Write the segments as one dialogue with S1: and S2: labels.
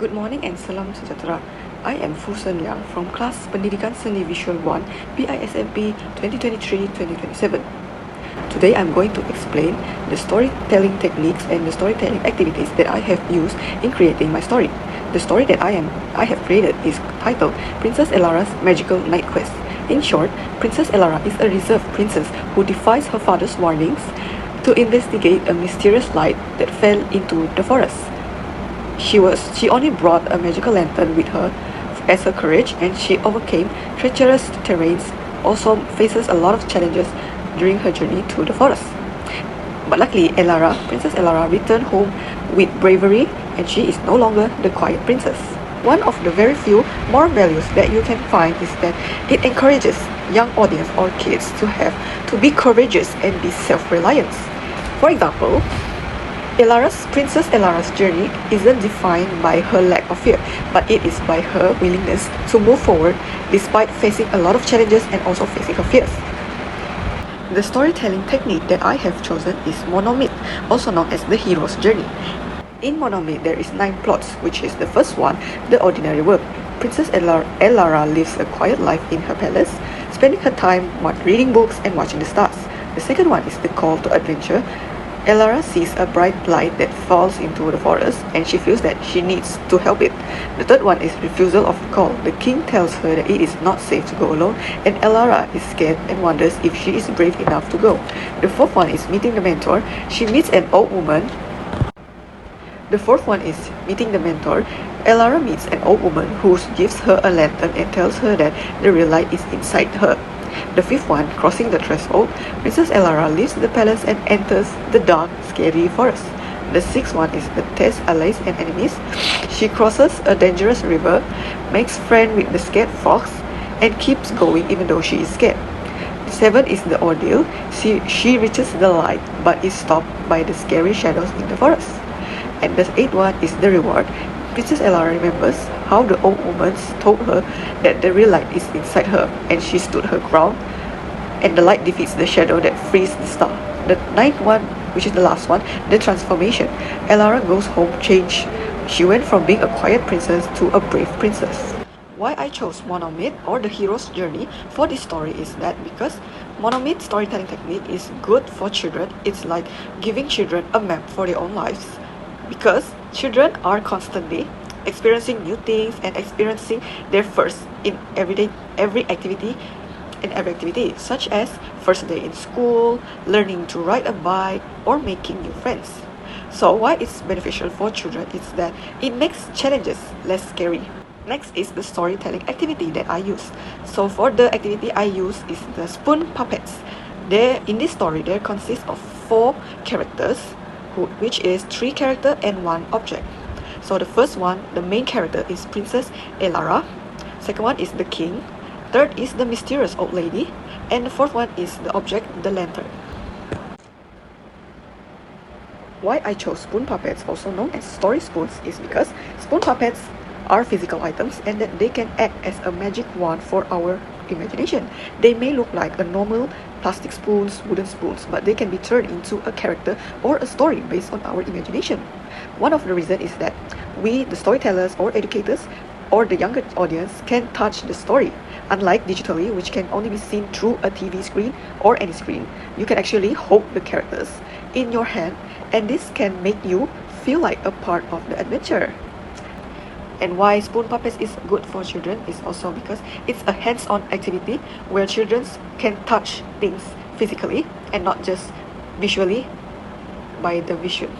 S1: Good morning and salam sejahtera. I am Fu Sen Liang from class Pendidikan Seni Visual 1 BISMP 2023-2027. Today I'm going to explain the storytelling techniques and the storytelling activities that I have used in creating my story. The story that I have created is titled Princess Elara's Magical Night Quest. In short, Princess Elara is a reserved princess who defies her father's warnings to investigate a mysterious light that fell into the forest. She only brought a magical lantern with her as her courage, and she overcame treacherous terrains, also faces a lot of challenges during her journey to the forest. But luckily, Princess Elara returned home with bravery, and she is no longer the quiet princess. One of the very few moral values that you can find is that it encourages young audience or kids to be courageous and be self-reliant. For example, Princess Elara's journey isn't defined by her lack of fear, but it is by her willingness to move forward despite facing a lot of challenges and also facing her fears. The storytelling technique that I have chosen is monomyth, also known as the hero's journey. In monomyth, there is 9 plots, which is the first one, the ordinary work. Princess Elara lives a quiet life in her palace, spending her time reading books and watching the stars. The second one is the call to adventure. Elara sees a bright light that falls into the forest, and she feels that she needs to help it. The third one is refusal of the call. The king tells her that it is not safe to go alone, and Elara is scared and wonders if she is brave enough to go. The fourth one is meeting the mentor. She meets an old woman. The fourth one is meeting the mentor. Elara meets an old woman who gives her a lantern and tells her that the real light is inside her. The fifth one, crossing the threshold, Princess Elara leaves the palace and enters the dark, scary forest. The sixth one is the test allies and enemies. She crosses a dangerous river, makes friends with the scared fox, and keeps going even though she is scared. The seventh is the ordeal. She reaches the light but is stopped by the scary shadows in the forest. And the eighth one is the reward. Princess Elara remembers how the old woman told her that the real light is inside her, and she stood her ground, and the light defeats the shadow that frees the star. The ninth one, which is the last one, the transformation. Elara goes home changed. She went from being a quiet princess to a brave princess. Why I chose monomyth or the hero's journey for this story is that because monomyth storytelling technique is good for children. It's like giving children a map for their own lives, because children are constantly experiencing new things and experiencing their first in every activity, such as first day in school, learning to ride a bike, or making new friends. So why it's beneficial for children is that it makes challenges less scary. Next is the storytelling activity that I use. So for the activity I use is the spoon puppets. In this story, there consists of 4 characters, which is 3 character and 1 object. So the first one, the main character, is Princess Elara. Second one is the king. Third is the mysterious old lady. And the fourth one is the object, the lantern. Why I chose spoon puppets, also known as story spoons, is because spoon puppets are physical items and that they can act as a magic wand for our imagination. They may look like a normal plastic spoons, wooden spoons, but they can be turned into a character or a story based on our imagination. One of the reasons is that we, the storytellers or educators, or the younger audience, can touch the story. Unlike digitally, which can only be seen through a TV screen or any screen, you can actually hold the characters in your hand, and this can make you feel like a part of the adventure. And why spoon puppets is good for children is also because it's a hands-on activity where children can touch things physically and not just visually by the vision.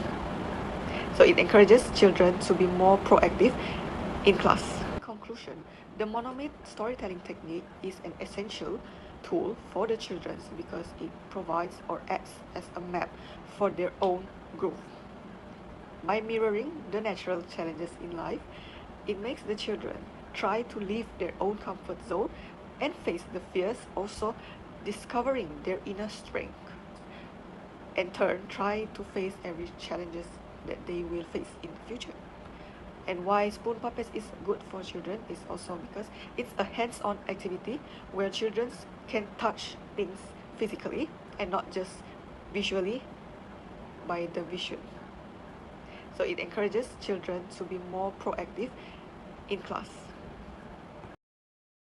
S1: So it encourages children to be more proactive in class. Conclusion: the monomyth storytelling technique is an essential tool for the children because it provides or acts as a map for their own growth. By mirroring the natural challenges in life, it makes the children try to leave their own comfort zone and face the fears, also discovering their inner strength. In turn, try to face every challenges that they will face in the future. And why spoon puppets is good for children is also because it's a hands-on activity where children can touch things physically and not just visually by the vision. So it encourages children to be more proactive in class.